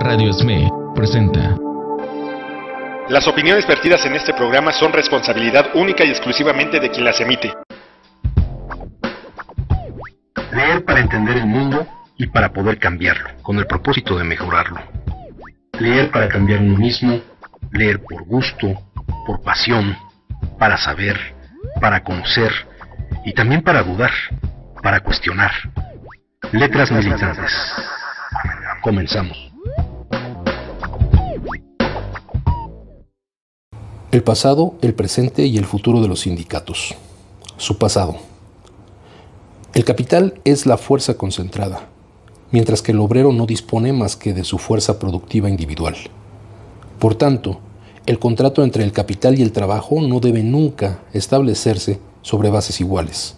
Radio SME presenta. Las opiniones vertidas en este programa son responsabilidad única y exclusivamente de quien las emite. Leer para entender el mundo y para poder cambiarlo, con el propósito de mejorarlo. Leer para cambiar uno mismo, leer por gusto, por pasión, para saber, para conocer y también para dudar, para cuestionar. Letras militantes. Comenzamos. El pasado, el presente y el futuro de los sindicatos. Su pasado. El capital es la fuerza concentrada, mientras que el obrero no dispone más que de su fuerza productiva individual. Por tanto, el contrato entre el capital y el trabajo no debe nunca establecerse sobre bases iguales,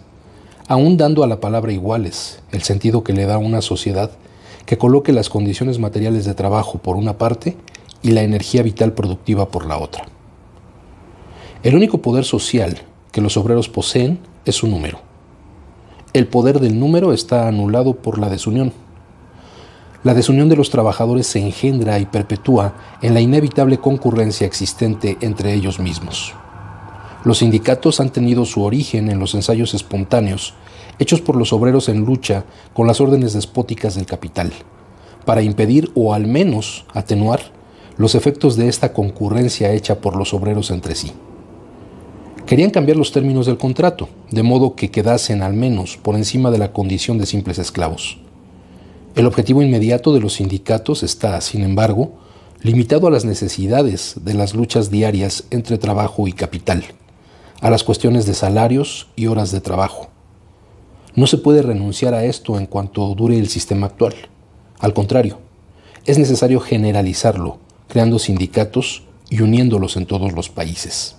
aún dando a la palabra iguales el sentido que le da a una sociedad que coloque las condiciones materiales de trabajo por una parte y la energía vital productiva por la otra. El único poder social que los obreros poseen es su número. El poder del número está anulado por la desunión. La desunión de los trabajadores se engendra y perpetúa en la inevitable concurrencia existente entre ellos mismos. Los sindicatos han tenido su origen en los ensayos espontáneos hechos por los obreros en lucha con las órdenes despóticas del capital, para impedir o al menos atenuar los efectos de esta concurrencia hecha por los obreros entre sí. Querían cambiar los términos del contrato, de modo que quedasen al menos por encima de la condición de simples esclavos. El objetivo inmediato de los sindicatos está, sin embargo, limitado a las necesidades de las luchas diarias entre trabajo y capital, a las cuestiones de salarios y horas de trabajo. No se puede renunciar a esto en cuanto dure el sistema actual. Al contrario, es necesario generalizarlo, creando sindicatos y uniéndolos en todos los países.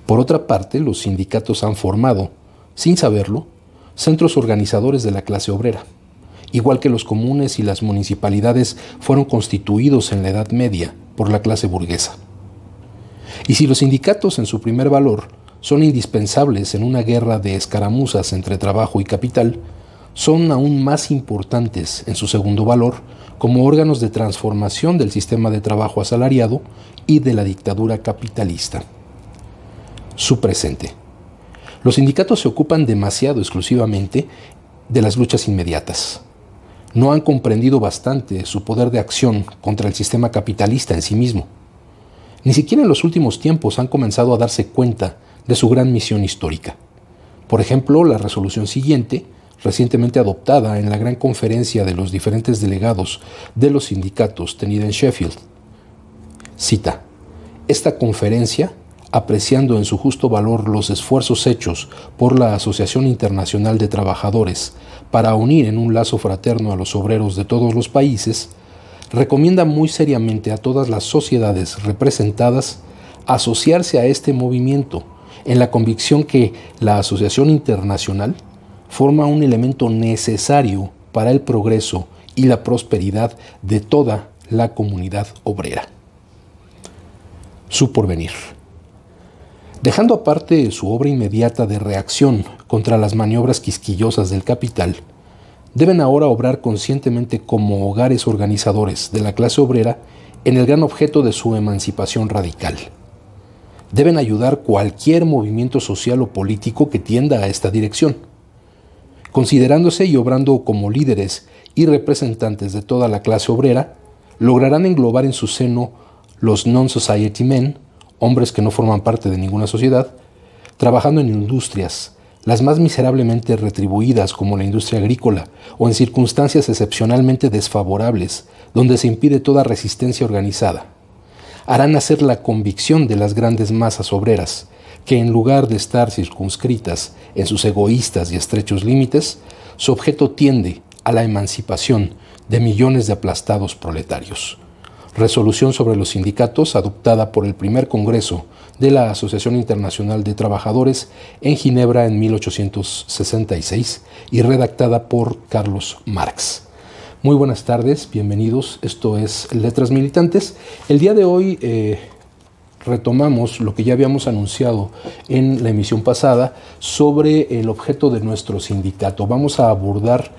Por otra parte, los sindicatos han formado, sin saberlo, centros organizadores de la clase obrera, igual que los comunes y las municipalidades fueron constituidos en la Edad Media por la clase burguesa. Y si los sindicatos en su primer valor son indispensables en una guerra de escaramuzas entre trabajo y capital, son aún más importantes en su segundo valor como órganos de transformación del sistema de trabajo asalariado y de la dictadura capitalista. Su presente. Los sindicatos se ocupan demasiado exclusivamente de las luchas inmediatas. No han comprendido bastante su poder de acción contra el sistema capitalista en sí mismo. Ni siquiera en los últimos tiempos han comenzado a darse cuenta de su gran misión histórica. Por ejemplo, la resolución siguiente, recientemente adoptada en la gran conferencia de los diferentes delegados de los sindicatos tenida en Sheffield. Cita: esta conferencia, apreciando en su justo valor los esfuerzos hechos por la Asociación Internacional de Trabajadores para unir en un lazo fraterno a los obreros de todos los países, recomienda muy seriamente a todas las sociedades representadas asociarse a este movimiento en la convicción que la Asociación Internacional forma un elemento necesario para el progreso y la prosperidad de toda la comunidad obrera. Su porvenir. Dejando aparte su obra inmediata de reacción contra las maniobras quisquillosas del capital, deben ahora obrar conscientemente como hogares organizadores de la clase obrera en el gran objeto de su emancipación radical. Deben ayudar cualquier movimiento social o político que tienda a esta dirección. Considerándose y obrando como líderes y representantes de toda la clase obrera, lograrán englobar en su seno los non-society men, hombres que no forman parte de ninguna sociedad, trabajando en industrias, las más miserablemente retribuidas como la industria agrícola o en circunstancias excepcionalmente desfavorables, donde se impide toda resistencia organizada. Harán nacer la convicción de las grandes masas obreras, que en lugar de estar circunscritas en sus egoístas y estrechos límites, su objeto tiende a la emancipación de millones de aplastados proletarios. Resolución sobre los sindicatos adoptada por el primer Congreso de la Asociación Internacional de Trabajadores en Ginebra en 1866 y redactada por Carlos Marx. Muy buenas tardes, bienvenidos. Esto es Letras Militantes. El día de hoy retomamos lo que ya habíamos anunciado en la emisión pasada sobre el objeto de nuestro sindicato. Vamos a abordar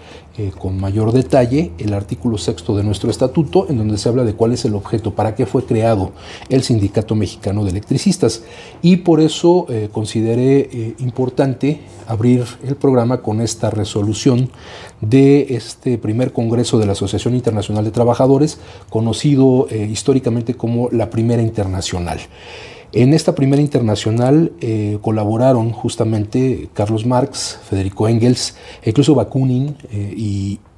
con mayor detalle el artículo 6 de nuestro estatuto, en donde se habla de cuál es el objeto, para qué fue creado el Sindicato Mexicano de Electricistas. Y por eso consideré importante abrir el programa con esta resolución de este primer congreso de la Asociación Internacional de Trabajadores, conocido históricamente como la Primera Internacional. En esta Primera Internacional colaboraron justamente Carlos Marx, Federico Engels, incluso Bakunin,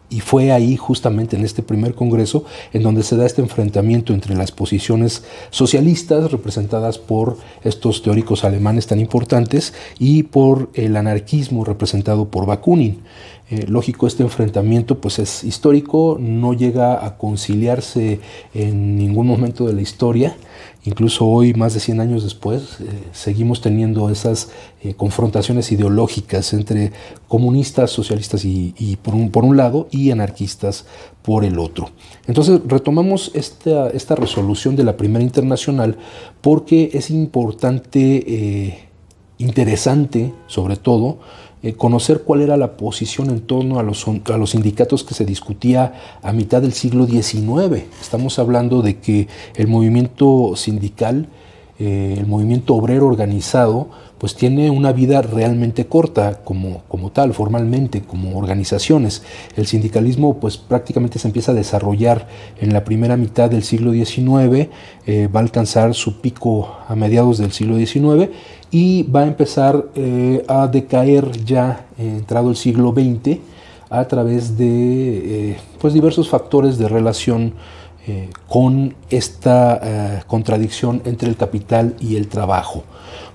y fue ahí justamente en este primer congreso en donde se da este enfrentamiento entre las posiciones socialistas representadas por estos teóricos alemanes tan importantes y por el anarquismo representado por Bakunin. Lógico, este enfrentamiento pues es histórico, no llega a conciliarse en ningún momento de la historia. Incluso hoy, más de 100 años después, seguimos teniendo esas confrontaciones ideológicas entre comunistas, socialistas y por un lado, y anarquistas por el otro. Entonces retomamos esta resolución de la Primera Internacional porque es importante, interesante sobre todo, conocer cuál era la posición en torno a los sindicatos que se discutía a mitad del siglo XIX. Estamos hablando de que el movimiento sindical, el movimiento obrero organizado, pues tiene una vida realmente corta como tal, formalmente, como organizaciones. El sindicalismo pues prácticamente se empieza a desarrollar en la primera mitad del siglo XIX, va a alcanzar su pico a mediados del siglo XIX y va a empezar a decaer ya entrado el siglo XX a través de pues diversos factores de relación con esta contradicción entre el capital y el trabajo.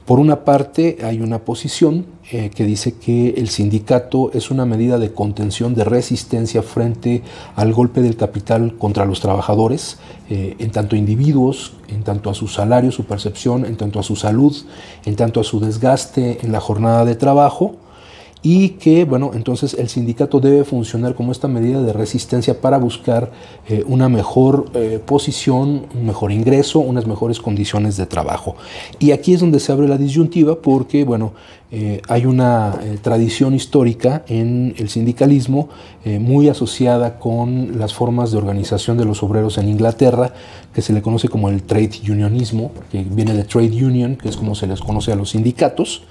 Por una parte, hay una posición que dice que el sindicato es una medida de contención, de resistencia frente al golpe del capital contra los trabajadores, en tanto individuos, en tanto a su salario, su percepción, en tanto a su salud, en tanto a su desgaste en la jornada de trabajo. Y que, bueno, entonces el sindicato debe funcionar como esta medida de resistencia para buscar una mejor posición, un mejor ingreso, unas mejores condiciones de trabajo. Y aquí es donde se abre la disyuntiva porque, bueno, hay una tradición histórica en el sindicalismo muy asociada con las formas de organización de los obreros en Inglaterra, que se le conoce como el trade unionismo, que viene de trade union, que es como se les conoce a los sindicatos,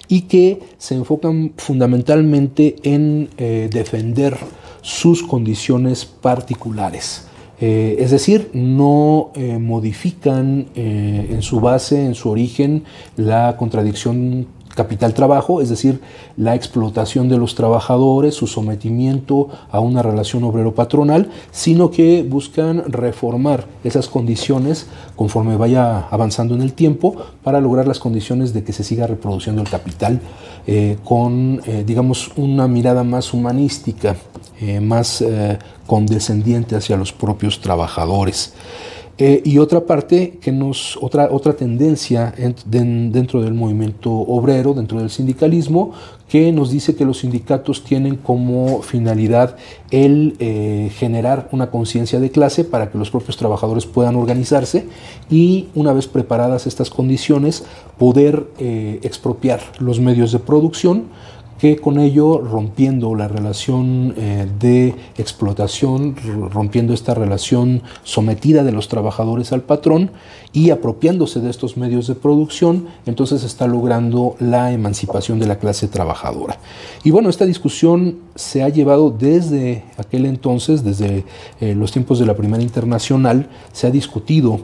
y que se enfocan fundamentalmente en defender sus condiciones particulares. Es decir, no modifican en su base, en su origen, la contradicción capital-trabajo, es decir, la explotación de los trabajadores, su sometimiento a una relación obrero-patronal, sino que buscan reformar esas condiciones conforme vaya avanzando en el tiempo para lograr las condiciones de que se siga reproduciendo el capital con, digamos, una mirada más humanística, más condescendiente hacia los propios trabajadores. Y otra parte, otra tendencia dentro del movimiento obrero, dentro del sindicalismo, que nos dice que los sindicatos tienen como finalidad el generar una conciencia de clase para que los propios trabajadores puedan organizarse y, una vez preparadas estas condiciones, poder expropiar los medios de producción, que con ello, rompiendo la relación de explotación, rompiendo esta relación sometida de los trabajadores al patrón y apropiándose de estos medios de producción, entonces está logrando la emancipación de la clase trabajadora. Y bueno, esta discusión se ha llevado desde aquel entonces, desde los tiempos de la Primera Internacional, se ha discutido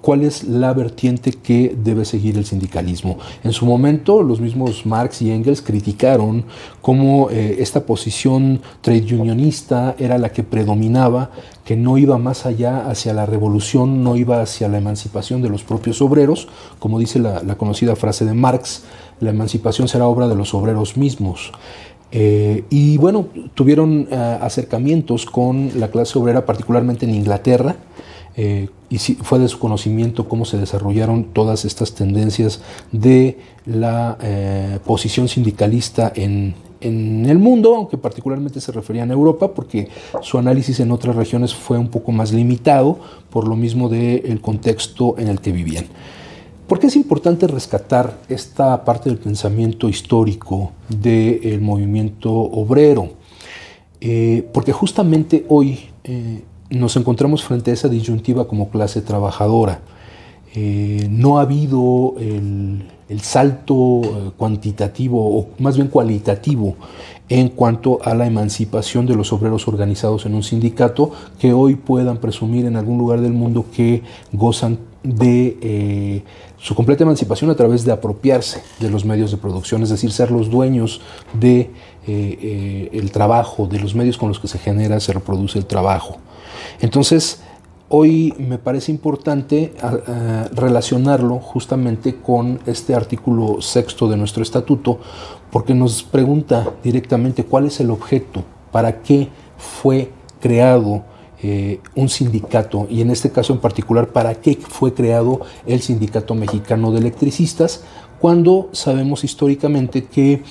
cuál es la vertiente que debe seguir el sindicalismo. En su momento, los mismos Marx y Engels criticaron cómo esta posición trade unionista era la que predominaba, que no iba más allá hacia la revolución, no iba hacia la emancipación de los propios obreros, como dice la conocida frase de Marx, la emancipación será obra de los obreros mismos. Y bueno, tuvieron acercamientos con la clase obrera, particularmente en Inglaterra, y fue de su conocimiento cómo se desarrollaron todas estas tendencias de la posición sindicalista en el mundo, aunque particularmente se referían a Europa, porque su análisis en otras regiones fue un poco más limitado por lo mismo del contexto en el que vivían. ¿Por qué es importante rescatar esta parte del pensamiento histórico del movimiento obrero? porque justamente hoy nos encontramos frente a esa disyuntiva como clase trabajadora. No ha habido el salto cuantitativo, o más bien cualitativo, en cuanto a la emancipación de los obreros organizados en un sindicato que hoy puedan presumir en algún lugar del mundo que gozan de su completa emancipación a través de apropiarse de los medios de producción, es decir, ser los dueños de el trabajo, de los medios con los que se genera, se reproduce el trabajo. Entonces, hoy me parece importante relacionarlo justamente con este artículo 6 de nuestro estatuto, porque nos pregunta directamente cuál es el objeto, para qué fue creado un sindicato, y en este caso en particular, para qué fue creado el Sindicato Mexicano de Electricistas, cuando sabemos históricamente que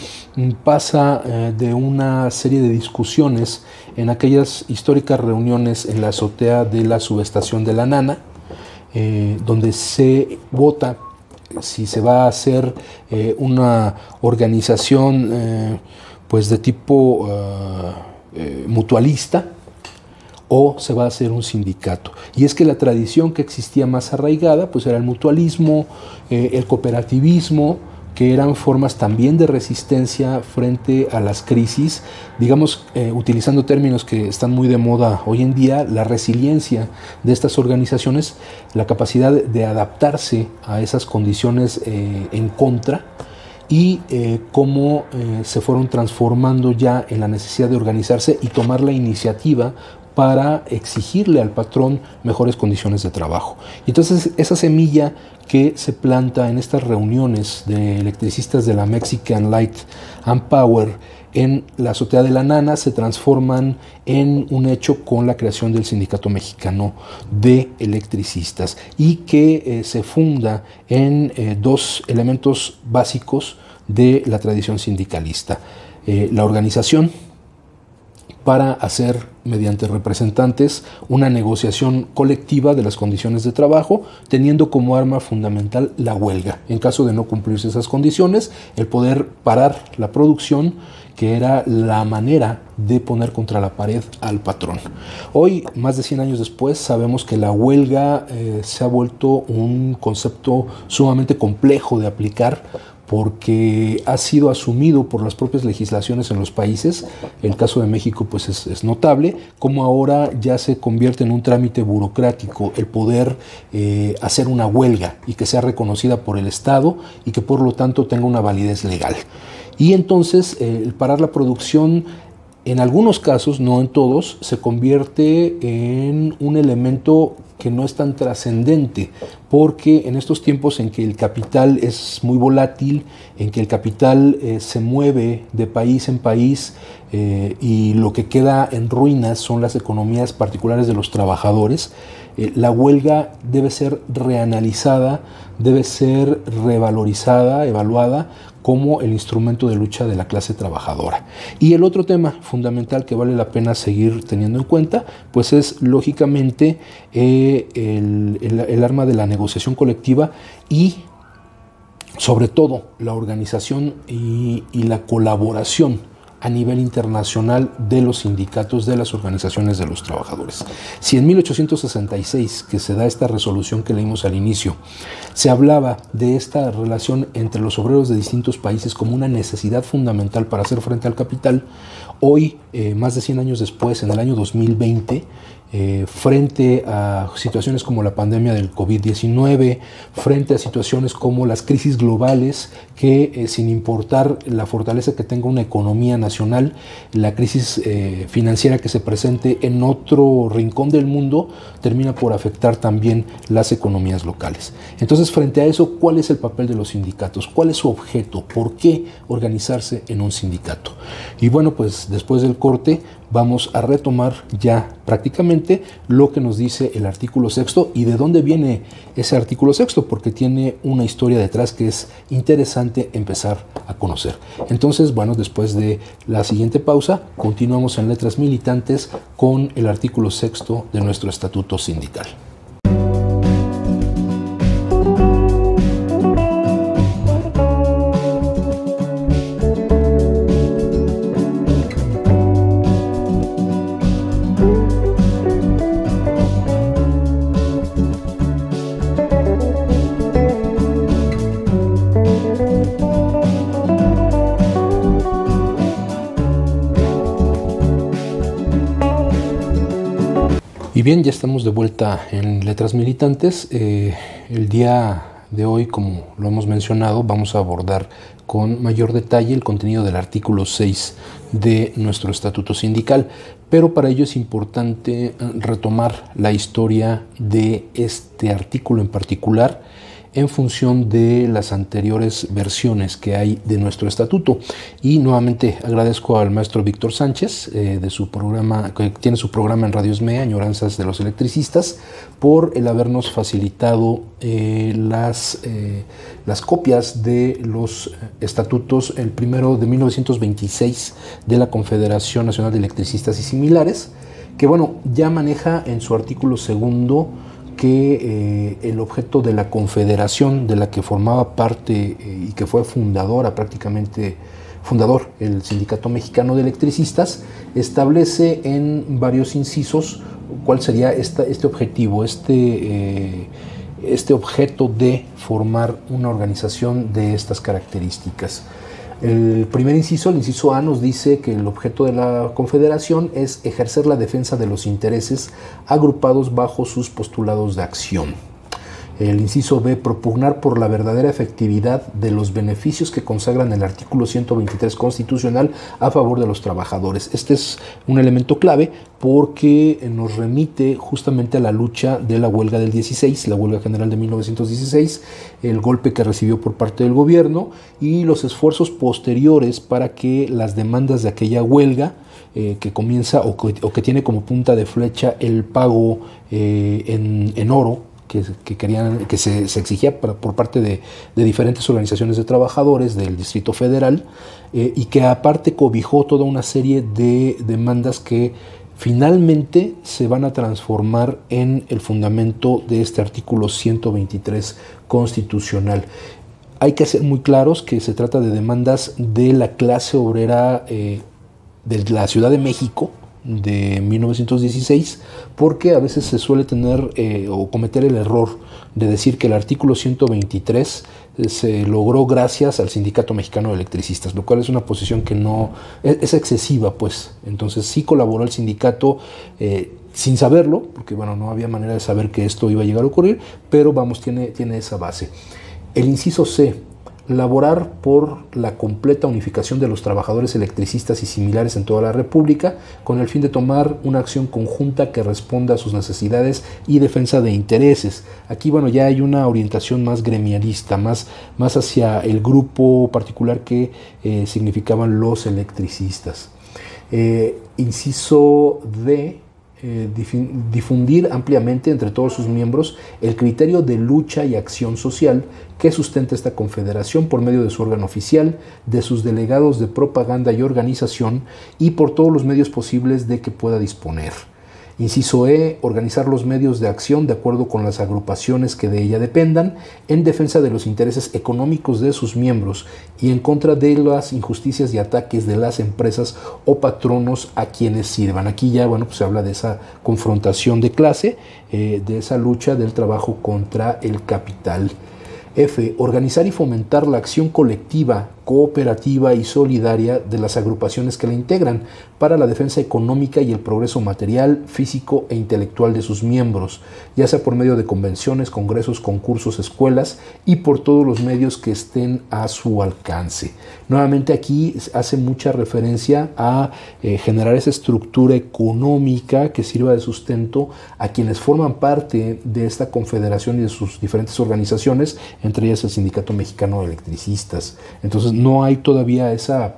pasa de una serie de discusiones en aquellas históricas reuniones en la azotea de la subestación de La Nana, donde se vota si se va a hacer una organización pues de tipo mutualista, o se va a hacer un sindicato. Y es que la tradición que existía más arraigada pues era el mutualismo, el cooperativismo, que eran formas también de resistencia frente a las crisis, digamos, utilizando términos que están muy de moda hoy en día, la resiliencia de estas organizaciones, la capacidad de adaptarse a esas condiciones en contra, y cómo se fueron transformando ya en la necesidad de organizarse y tomar la iniciativa para exigirle al patrón mejores condiciones de trabajo. Y entonces esa semilla que se planta en estas reuniones de electricistas de la Mexican Light and Power en la azotea de La Nana se transforman en un hecho con la creación del Sindicato Mexicano de Electricistas, y que se funda en dos elementos básicos de la tradición sindicalista: la organización, para hacer mediante representantes una negociación colectiva de las condiciones de trabajo, teniendo como arma fundamental la huelga. En caso de no cumplirse esas condiciones, el poder parar la producción, que era la manera de poner contra la pared al patrón. Hoy, más de 100 años después, sabemos que la huelga se ha vuelto un concepto sumamente complejo de aplicar, porque ha sido asumido por las propias legislaciones en los países. El caso de México pues es notable, como ahora ya se convierte en un trámite burocrático el poder hacer una huelga y que sea reconocida por el Estado y que por lo tanto tenga una validez legal. Y entonces el parar la producción, en algunos casos, no en todos, se convierte en un elemento que no es tan trascendente, porque en estos tiempos en que el capital es muy volátil, en que el capital se mueve de país en país, y lo que queda en ruinas son las economías particulares de los trabajadores, la huelga debe ser reanalizada, debe ser revalorizada, evaluada como el instrumento de lucha de la clase trabajadora. Y el otro tema fundamental que vale la pena seguir teniendo en cuenta, pues es lógicamente el arma de la negociación colectiva, y sobre todo la organización y la colaboración a nivel internacional de los sindicatos, de las organizaciones de los trabajadores. Si en 1866, que se da esta resolución que leímos al inicio, se hablaba de esta relación entre los obreros de distintos países como una necesidad fundamental para hacer frente al capital, hoy, más de 100 años después, en el año 2020, frente a situaciones como la pandemia del COVID-19, frente a situaciones como las crisis globales que, sin importar la fortaleza que tenga una economía nacional, la crisis financiera que se presente en otro rincón del mundo termina por afectar también las economías locales. Entonces, frente a eso, ¿cuál es el papel de los sindicatos? ¿Cuál es su objeto? ¿Por qué organizarse en un sindicato? Y bueno, pues después del corte vamos a retomar ya prácticamente lo que nos dice el artículo 6 y de dónde viene ese artículo 6, porque tiene una historia detrás que es interesante empezar a conocer. Entonces, bueno, después de la siguiente pausa, continuamos en Letras Militantes con el artículo 6 de nuestro estatuto sindical. Y bien, ya estamos de vuelta en Letras Militantes. El día de hoy, como lo hemos mencionado, vamos a abordar con mayor detalle el contenido del artículo 6 de nuestro estatuto sindical, pero para ello es importante retomar la historia de este artículo en particular en función de las anteriores versiones que hay de nuestro estatuto. Y nuevamente agradezco al maestro Víctor Sánchez de su programa, que tiene su programa en Radio SME, Añoranzas de los Electricistas, por el habernos facilitado las copias de los estatutos, el primero de 1926 de la Confederación Nacional de Electricistas y similares, que bueno, ya maneja en su artículo segundo que el objeto de la confederación de la que formaba parte y que fue fundador el Sindicato Mexicano de Electricistas, establece en varios incisos cuál sería este objetivo, este objeto de formar una organización de estas características. El primer inciso, el inciso A, nos dice que el objeto de la confederación es ejercer la defensa de los intereses agrupados bajo sus postulados de acción. El inciso B, propugnar por la verdadera efectividad de los beneficios que consagran el artículo 123 constitucional a favor de los trabajadores. Este es un elemento clave porque nos remite justamente a la lucha de la huelga del 16, la huelga general de 1916, el golpe que recibió por parte del gobierno y los esfuerzos posteriores para que las demandas de aquella huelga que comienza o que tiene como punta de flecha el pago en oro, que se exigía por parte de diferentes organizaciones de trabajadores del Distrito Federal, y que aparte cobijó toda una serie de demandas que finalmente se van a transformar en el fundamento de este artículo 123 constitucional. Hay que ser muy claros que se trata de demandas de la clase obrera de la Ciudad de México de 1916, porque a veces se suele tener o cometer el error de decir que el artículo 123 se logró gracias al Sindicato Mexicano de Electricistas, lo cual es una posición que no es excesiva, pues. Entonces sí colaboró el sindicato sin saberlo, porque bueno, no había manera de saber que esto iba a llegar a ocurrir, pero vamos, tiene esa base. El inciso C, laborar por la completa unificación de los trabajadores electricistas y similares en toda la República, con el fin de tomar una acción conjunta que responda a sus necesidades y defensa de intereses. Aquí, bueno, ya hay una orientación más gremialista, más hacia el grupo particular que significaban los electricistas. Inciso D, difundir ampliamente entre todos sus miembros el criterio de lucha y acción social que sustenta esta confederación por medio de su órgano oficial, de sus delegados de propaganda y organización y por todos los medios posibles de que pueda disponer. Inciso E, organizar los medios de acción de acuerdo con las agrupaciones que de ella dependan, en defensa de los intereses económicos de sus miembros y en contra de las injusticias y ataques de las empresas o patronos a quienes sirvan. Aquí ya, bueno, pues se habla de esa confrontación de clase, de esa lucha del trabajo contra el capital. F, organizar y fomentar la acción colectiva, cooperativa y solidaria de las agrupaciones que la integran para la defensa económica y el progreso material, físico e intelectual de sus miembros, ya sea por medio de convenciones, congresos, concursos, escuelas y por todos los medios que estén a su alcance. Nuevamente aquí hace mucha referencia a generar esa estructura económica que sirva de sustento a quienes forman parte de esta confederación y de sus diferentes organizaciones, entre ellas el Sindicato Mexicano de Electricistas. Entonces no hay todavía esa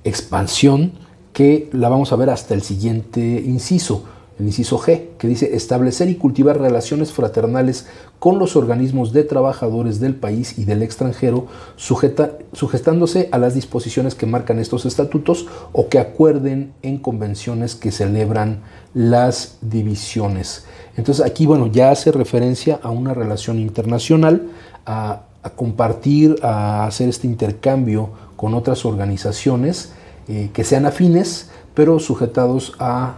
expansión que la vamos a ver hasta el siguiente inciso, el inciso G, que dice establecer y cultivar relaciones fraternales con los organismos de trabajadores del país y del extranjero, sujetándose a las disposiciones que marcan estos estatutos o que acuerden en convenciones que celebran las divisiones. Entonces aquí, bueno, ya hace referencia a una relación internacional, a compartir, a hacer este intercambio con otras organizaciones que sean afines, pero sujetados a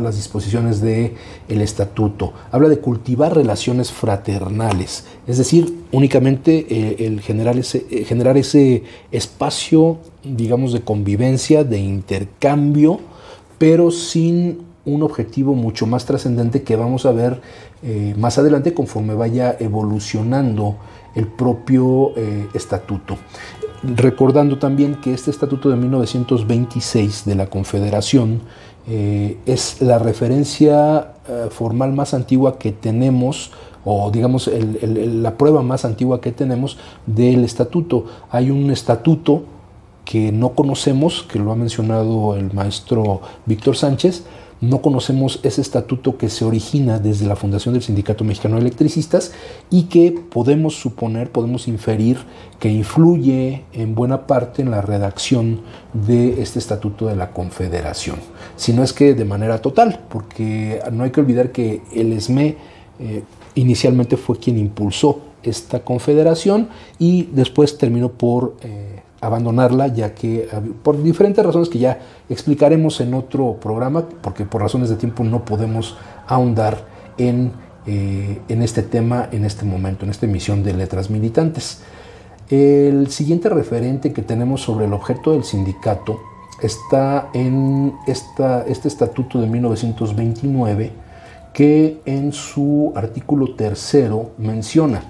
las disposiciones del estatuto. Habla de cultivar relaciones fraternales, es decir, únicamente el generar ese espacio, digamos, de convivencia, de intercambio, pero sin un objetivo mucho más trascendente que vamos a ver más adelante conforme vaya evolucionando el propio estatuto. Recordando también que este estatuto de 1926 de la Confederación es la referencia formal más antigua que tenemos, o digamos la prueba más antigua que tenemos del estatuto. Hay un estatuto que no conocemos, que lo ha mencionado el maestro Víctor Sánchez. No conocemos ese estatuto que se origina desde la fundación del Sindicato Mexicano de Electricistas y que podemos suponer, podemos inferir que influye en buena parte en la redacción de este estatuto de la Confederación. Si no es que de manera total, porque no hay que olvidar que el SME inicialmente fue quien impulsó esta confederación y después terminó por abandonarla, ya que por diferentes razones que ya explicaremos en otro programa, porque por razones de tiempo no podemos ahondar en este tema en este momento, en esta emisión de Letras Militantes. El siguiente referente que tenemos sobre el objeto del sindicato está en este estatuto de 1929, que en su artículo 3º menciona: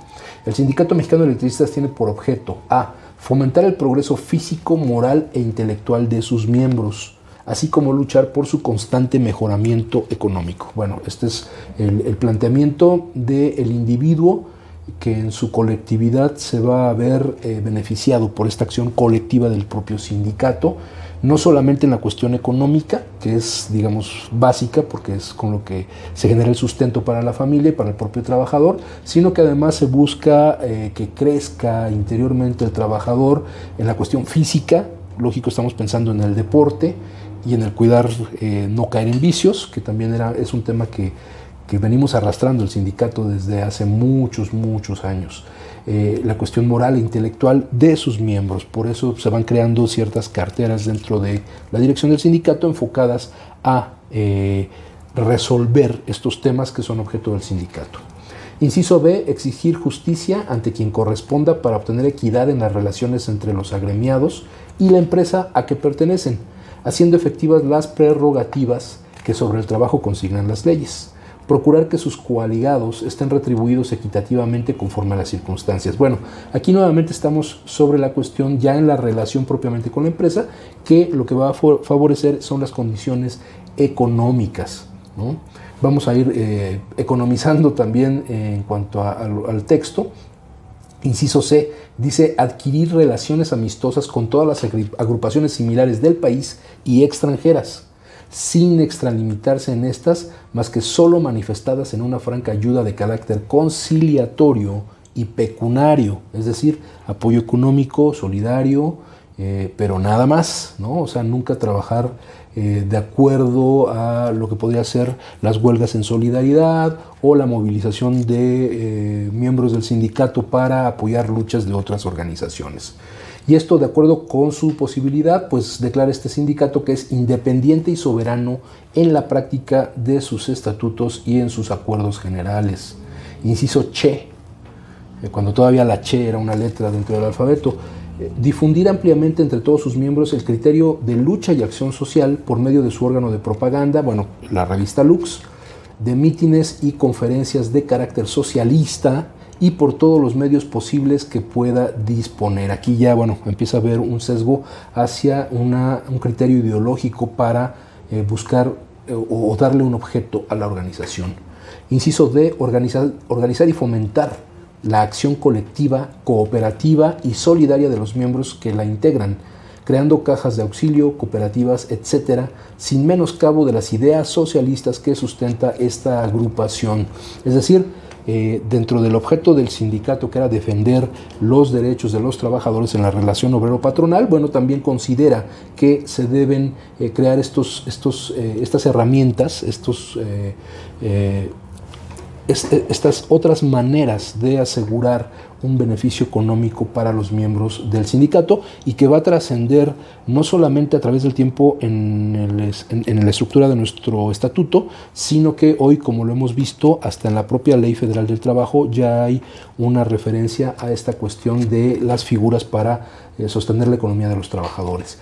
el Sindicato Mexicano de Electricistas tiene por objeto a fomentar el progreso físico, moral e intelectual de sus miembros, así como luchar por su constante mejoramiento económico. Bueno, este es el planteamiento del individuo que en su colectividad se va a ver beneficiado por esta acción colectiva del propio sindicato, no solamente en la cuestión económica, que es, digamos, básica, porque es con lo que se genera el sustento para la familia y para el propio trabajador, sino que además se busca que crezca interiormente el trabajador en la cuestión física. Lógico, estamos pensando en el deporte y en el cuidar, no caer en vicios, que también es un tema que venimos arrastrando el sindicato desde hace muchos años. La cuestión moral e intelectual de sus miembros. Por eso se van creando ciertas carteras dentro de la dirección del sindicato enfocadas a resolver estos temas que son objeto del sindicato. Inciso B, exigir justicia ante quien corresponda para obtener equidad en las relaciones entre los agremiados y la empresa a que pertenecen, haciendo efectivas las prerrogativas que sobre el trabajo consignan las leyes. Procurar que sus coaligados estén retribuidos equitativamente conforme a las circunstancias. Bueno, aquí nuevamente estamos sobre la cuestión ya en la relación propiamente con la empresa, que lo que va a favorecer son las condiciones económicas, ¿no? Vamos a ir economizando también en cuanto al texto. Inciso C, dice adquirir relaciones amistosas con todas las agrupaciones similares del país y extranjeras, sin extralimitarse en estas, más que solo manifestadas en una franca ayuda de carácter conciliatorio y pecuniario, es decir, apoyo económico, solidario, pero nada más, ¿no? O sea, nunca trabajar de acuerdo a lo que podría ser las huelgas en solidaridad o la movilización de miembros del sindicato para apoyar luchas de otras organizaciones. Y esto, de acuerdo con su posibilidad, pues declara este sindicato que es independiente y soberano en la práctica de sus estatutos y en sus acuerdos generales. Inciso Che, cuando todavía la Che era una letra dentro del alfabeto, difundir ampliamente entre todos sus miembros el criterio de lucha y acción social por medio de su órgano de propaganda, bueno, la revista Lux, de mítines y conferencias de carácter socialista, y por todos los medios posibles que pueda disponer. Aquí ya, bueno, empieza a haber un sesgo hacia un criterio ideológico para buscar o darle un objeto a la organización. Inciso D, organizar y fomentar la acción colectiva, cooperativa y solidaria de los miembros que la integran, creando cajas de auxilio, cooperativas, etcétera, sin menoscabo de las ideas socialistas que sustenta esta agrupación. Es decir, dentro del objeto del sindicato, que era defender los derechos de los trabajadores en la relación obrero-patronal, bueno, también considera que se deben crear estas herramientas, estas otras maneras de asegurar un beneficio económico para los miembros del sindicato y que va a trascender no solamente a través del tiempo en la estructura de nuestro estatuto, sino que hoy, como lo hemos visto, hasta en la propia Ley Federal del Trabajo ya hay una referencia a esta cuestión de las figuras para sostener la economía de los trabajadores.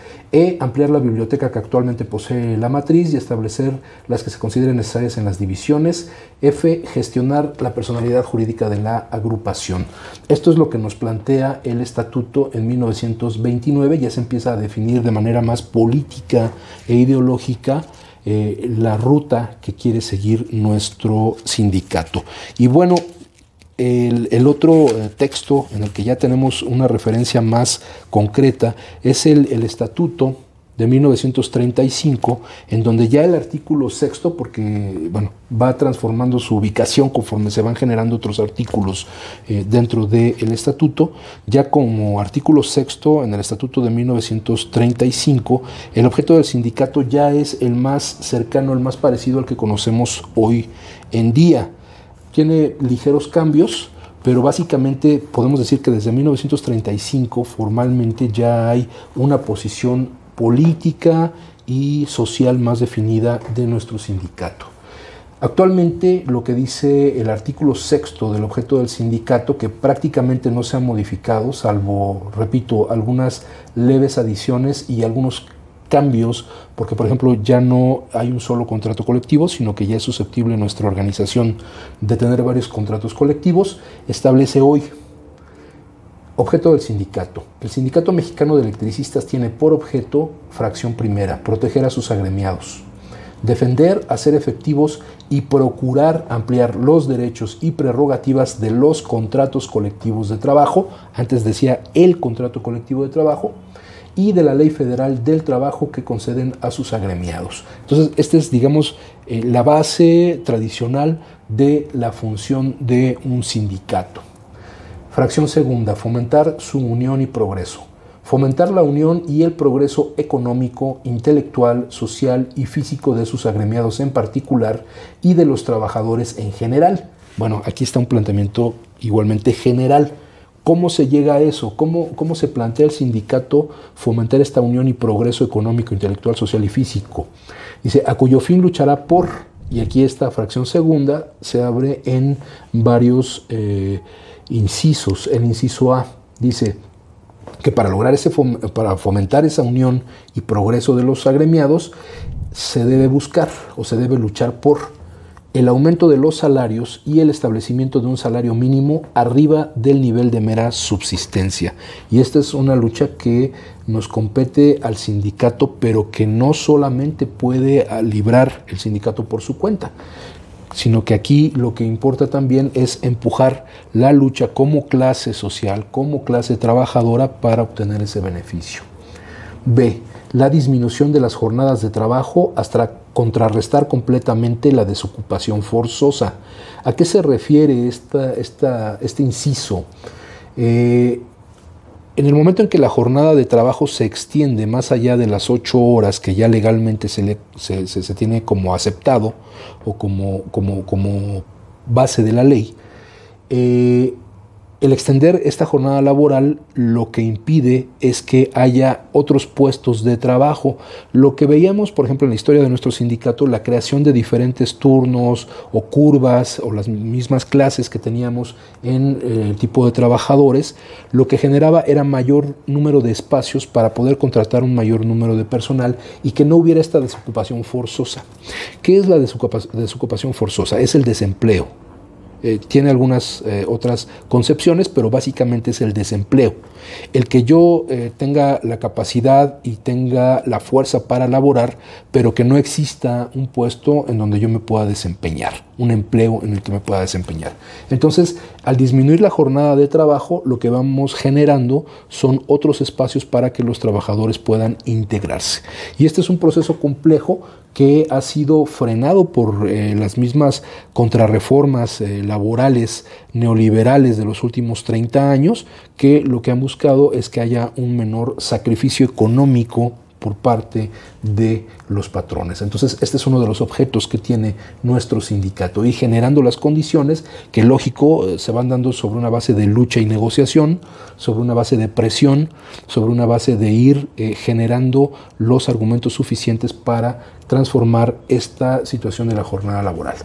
Ampliar la biblioteca que actualmente posee la matriz y establecer las que se consideren necesarias en las divisiones. F, gestionar la personalidad jurídica de la agrupación. Esto es lo que nos plantea el estatuto en 1929. Ya se empieza a definir de manera más política e ideológica la ruta que quiere seguir nuestro sindicato. Y bueno, el otro texto en el que ya tenemos una referencia más concreta es el estatuto de 1935, en donde ya el artículo 6, porque bueno, va transformando su ubicación conforme se van generando otros artículos dentro del estatuto. Ya como artículo 6 en el estatuto de 1935, el objeto del sindicato ya es el más cercano, el más parecido al que conocemos hoy en día. Tiene ligeros cambios, pero básicamente podemos decir que desde 1935 formalmente ya hay una posición política y social más definida de nuestro sindicato. Actualmente lo que dice el artículo 6 del objeto del sindicato, que prácticamente no se ha modificado, salvo, repito, algunas leves adiciones y algunos cambios, porque por ejemplo ya no hay un solo contrato colectivo, sino que ya es susceptible nuestra organización de tener varios contratos colectivos, establece hoy: objeto del sindicato. El Sindicato Mexicano de Electricistas tiene por objeto, fracción primera, proteger a sus agremiados, defender, hacer efectivos y procurar ampliar los derechos y prerrogativas de los contratos colectivos de trabajo, antes decía el contrato colectivo de trabajo, y de la Ley Federal del Trabajo que conceden a sus agremiados. Entonces, esta es, digamos, la base tradicional de la función de un sindicato. Fracción segunda, fomentar su unión y progreso. Fomentar la unión y el progreso económico, intelectual, social y físico de sus agremiados en particular y de los trabajadores en general. Bueno, aquí está un planteamiento igualmente general. ¿Cómo se llega a eso? ¿Cómo se plantea el sindicato fomentar esta unión y progreso económico, intelectual, social y físico? Dice, a cuyo fin luchará por, y aquí esta fracción segunda se abre en varios incisos. El inciso A dice que para lograr para fomentar esa unión y progreso de los agremiados, se debe buscar o se debe luchar por el aumento de los salarios y el establecimiento de un salario mínimo arriba del nivel de mera subsistencia. Y esta es una lucha que nos compete al sindicato, pero que no solamente puede librar el sindicato por su cuenta, sino que aquí lo que importa también es empujar la lucha como clase social, como clase trabajadora para obtener ese beneficio. B, la disminución de las jornadas de trabajo hasta contrarrestar completamente la desocupación forzosa. ¿A qué se refiere este inciso? En el momento en que la jornada de trabajo se extiende más allá de las 8 horas que ya legalmente se tiene como aceptado o como base de la ley, el extender esta jornada laboral lo que impide es que haya otros puestos de trabajo. Lo que veíamos, por ejemplo, en la historia de nuestro sindicato, la creación de diferentes turnos o curvas o las mismas clases que teníamos en el tipo de trabajadores, lo que generaba era mayor número de espacios para poder contratar un mayor número de personal y que no hubiera esta desocupación forzosa. ¿Qué es la desocupación forzosa? Es el desempleo. Tiene algunas otras concepciones, pero básicamente es el desempleo. El que yo tenga la capacidad y tenga la fuerza para laborar, pero que no exista un puesto en donde yo me pueda desempeñar, un empleo en el que me pueda desempeñar. Entonces, al disminuir la jornada de trabajo, lo que vamos generando son otros espacios para que los trabajadores puedan integrarse. Y este es un proceso complejo que ha sido frenado por las mismas contrarreformas laborales neoliberales de los últimos 30 años, que lo que han buscado es que haya un menor sacrificio económico por parte de los patrones. Entonces, este es uno de los objetos que tiene nuestro sindicato, y generando las condiciones que, lógico, se van dando sobre una base de lucha y negociación, sobre una base de presión, sobre una base de ir generando los argumentos suficientes para transformar esta situación de la jornada laboral.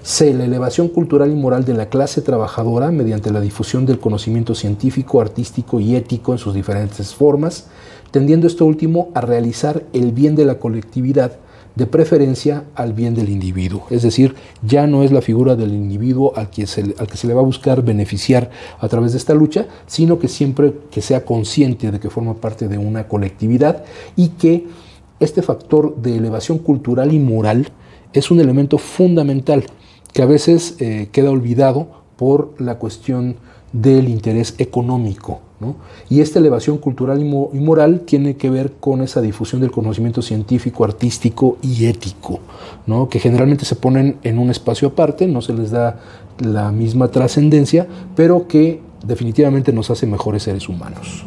C. La elevación cultural y moral de la clase trabajadora mediante la difusión del conocimiento científico, artístico y ético en sus diferentes formas, tendiendo esto último a realizar el bien de la colectividad, de preferencia al bien del individuo. Es decir, ya no es la figura del individuo al que se le va a buscar beneficiar a través de esta lucha, sino que siempre que sea consciente de que forma parte de una colectividad, y que este factor de elevación cultural y moral es un elemento fundamental que a veces queda olvidado por la cuestión del interés económico, ¿no? Y esta elevación cultural y moral tiene que ver con esa difusión del conocimiento científico, artístico y ético, ¿no? Que generalmente se ponen en un espacio aparte, no se les da la misma trascendencia, pero que definitivamente nos hace mejores seres humanos.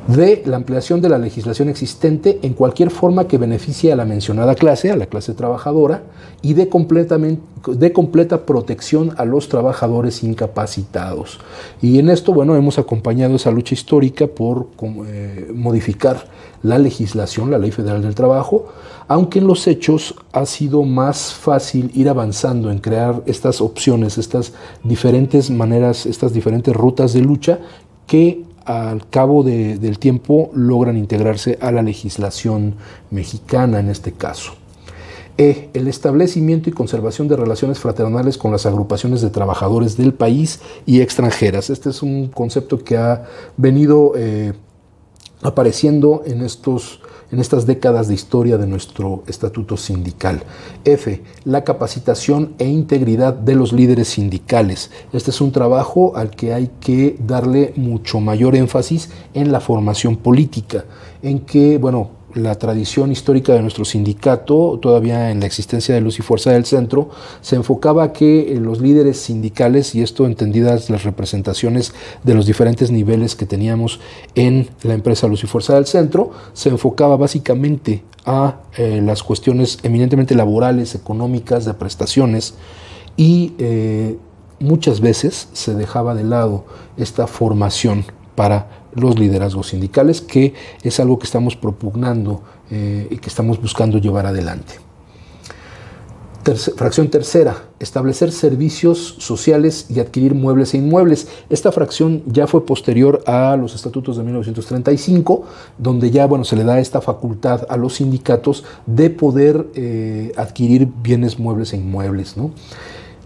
D. La ampliación de la legislación existente en cualquier forma que beneficie a la mencionada clase, a la clase trabajadora, y de completa protección a los trabajadores incapacitados. Y en esto, bueno, hemos acompañado esa lucha histórica por modificar la legislación, la Ley Federal del Trabajo, aunque en los hechos ha sido más fácil ir avanzando en crear estas opciones, estas diferentes maneras, estas diferentes rutas de lucha que al cabo del tiempo logran integrarse a la legislación mexicana en este caso. E. El establecimiento y conservación de relaciones fraternales con las agrupaciones de trabajadores del país y extranjeras. Este es un concepto que ha venido apareciendo en estas décadas de historia de nuestro estatuto sindical. F. La capacitación e integridad de los líderes sindicales. Este es un trabajo al que hay que darle mucho mayor énfasis en la formación política, en que, bueno, la tradición histórica de nuestro sindicato, todavía en la existencia de Luz y Fuerza del Centro, se enfocaba a que los líderes sindicales, y esto entendidas las representaciones de los diferentes niveles que teníamos en la empresa Luz y Fuerza del Centro, se enfocaba básicamente a las cuestiones eminentemente laborales, económicas, de prestaciones, y muchas veces se dejaba de lado esta formación para los liderazgos sindicales, que es algo que estamos propugnando y que estamos buscando llevar adelante. Fracción tercera, establecer servicios sociales y adquirir muebles e inmuebles. Esta fracción ya fue posterior a los estatutos de 1935, donde ya, bueno, se le da esta facultad a los sindicatos de poder adquirir bienes muebles e inmuebles, ¿no?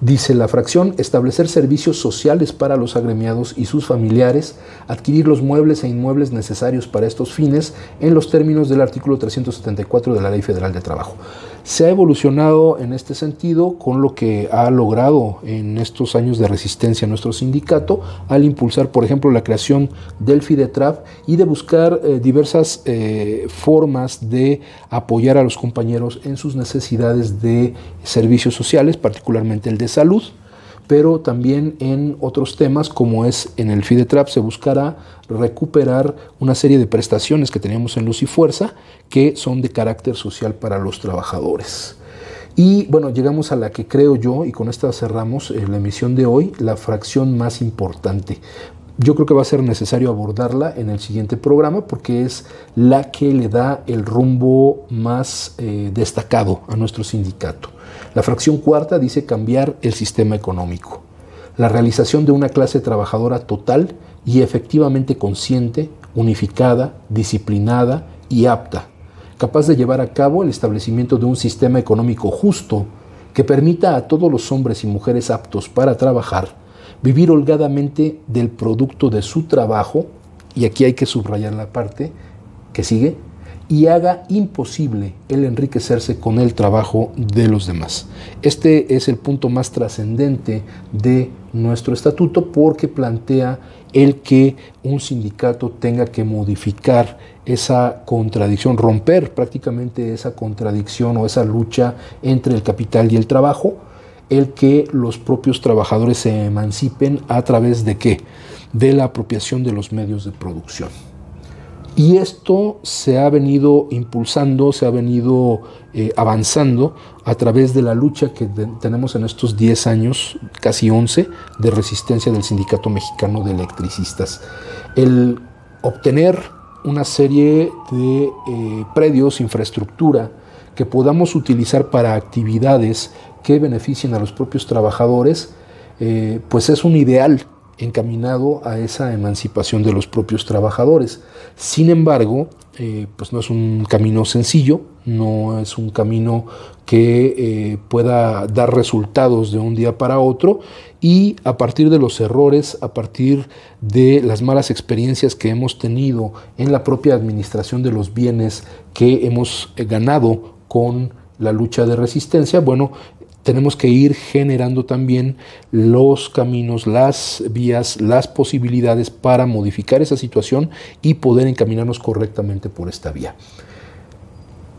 Dice la fracción, establecer servicios sociales para los agremiados y sus familiares, adquirir los muebles e inmuebles necesarios para estos fines en los términos del artículo 374 de la Ley Federal de Trabajo. Se ha evolucionado en este sentido con lo que ha logrado en estos años de resistencia nuestro sindicato al impulsar, por ejemplo, la creación del FIDETRAP y de buscar diversas formas de apoyar a los compañeros en sus necesidades de servicios sociales, particularmente el de salud, pero también en otros temas, como es en el FIDETRAP, se buscará recuperar una serie de prestaciones que teníamos en Luz y Fuerza, que son de carácter social para los trabajadores. Y bueno, llegamos a la que creo yo, y con esta cerramos la emisión de hoy, la fracción más importante. Yo creo que va a ser necesario abordarla en el siguiente programa porque es la que le da el rumbo más destacado a nuestro sindicato. La fracción cuarta dice cambiar el sistema económico. La realización de una clase trabajadora total y efectivamente consciente, unificada, disciplinada y apta, capaz de llevar a cabo el establecimiento de un sistema económico justo que permita a todos los hombres y mujeres aptos para trabajar vivir holgadamente del producto de su trabajo, y aquí hay que subrayar la parte que sigue, y haga imposible el enriquecerse con el trabajo de los demás. Este es el punto más trascendente de nuestro estatuto porque plantea el que un sindicato tenga que modificar esa contradicción, romper prácticamente esa contradicción o esa lucha entre el capital y el trabajo, el que los propios trabajadores se emancipen a través de ¿qué? De la apropiación de los medios de producción. Y esto se ha venido impulsando, se ha venido avanzando a través de la lucha que tenemos en estos 10 años, casi 11, de resistencia del Sindicato Mexicano de Electricistas. El obtener una serie de predios, infraestructura, que podamos utilizar para actividades que beneficien a los propios trabajadores, pues es un ideal encaminado a esa emancipación de los propios trabajadores. Sin embargo, pues no es un camino sencillo, no es un camino que pueda dar resultados de un día para otro, y a partir de los errores, a partir de las malas experiencias que hemos tenido en la propia administración de los bienes que hemos ganado con la lucha de resistencia, bueno, tenemos que ir generando también los caminos, las vías, las posibilidades para modificar esa situación y poder encaminarnos correctamente por esta vía.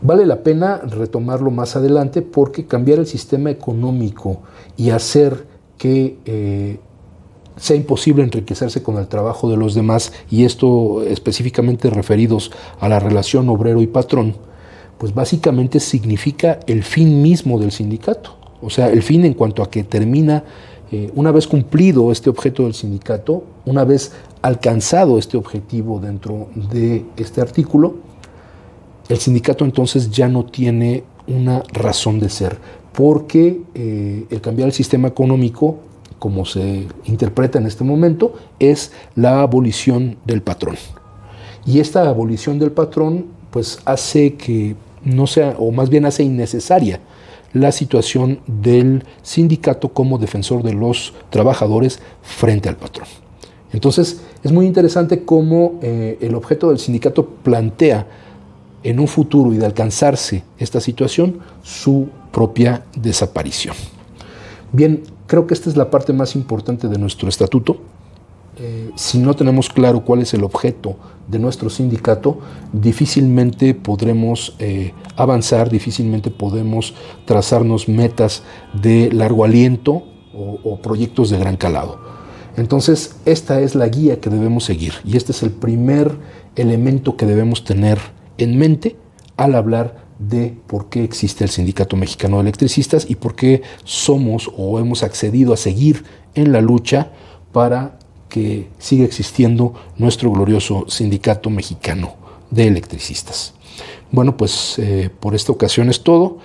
Vale la pena retomarlo más adelante, porque cambiar el sistema económico y hacer que sea imposible enriquecerse con el trabajo de los demás, y esto específicamente referidos a la relación obrero y patrón, pues básicamente significa el fin mismo del sindicato. O sea, el fin en cuanto a que termina, una vez cumplido este objeto del sindicato, una vez alcanzado este objetivo dentro de este artículo, el sindicato entonces ya no tiene una razón de ser, porque el cambiar el sistema económico, como se interpreta en este momento, es la abolición del patrón. Y esta abolición del patrón pues hace que no sea, o más bien hace innecesaria, la situación del sindicato como defensor de los trabajadores frente al patrón. Entonces, es muy interesante cómo el objeto del sindicato plantea en un futuro, y de alcanzarse esta situación, su propia desaparición. Bien, creo que esta es la parte más importante de nuestro estatuto. Si no tenemos claro cuál es el objeto de nuestro sindicato, difícilmente podremos avanzar, difícilmente podemos trazarnos metas de largo aliento o proyectos de gran calado. Entonces, esta es la guía que debemos seguir, y este es el primer elemento que debemos tener en mente al hablar de por qué existe el Sindicato Mexicano de Electricistas y por qué somos o hemos accedido a seguir en la lucha para que siga existiendo nuestro glorioso Sindicato Mexicano de Electricistas. Bueno, pues por esta ocasión es todo.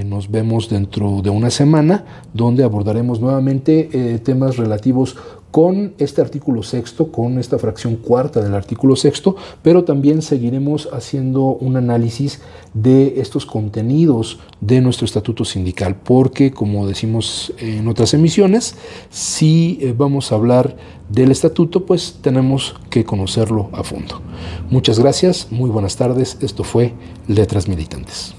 Nos vemos dentro de una semana, donde abordaremos nuevamente temas relativos con este artículo sexto, con esta fracción cuarta del artículo sexto, pero también seguiremos haciendo un análisis de estos contenidos de nuestro estatuto sindical, porque, como decimos en otras emisiones, si vamos a hablar del estatuto, pues tenemos que conocerlo a fondo. Muchas gracias, muy buenas tardes. Esto fue Letras Militantes.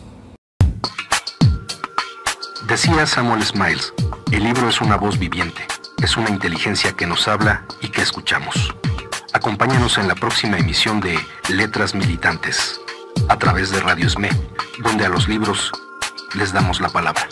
Decía Samuel Smiles, el libro es una voz viviente, es una inteligencia que nos habla y que escuchamos. Acompáñanos en la próxima emisión de Letras Militantes, a través de Radio SME, donde a los libros les damos la palabra.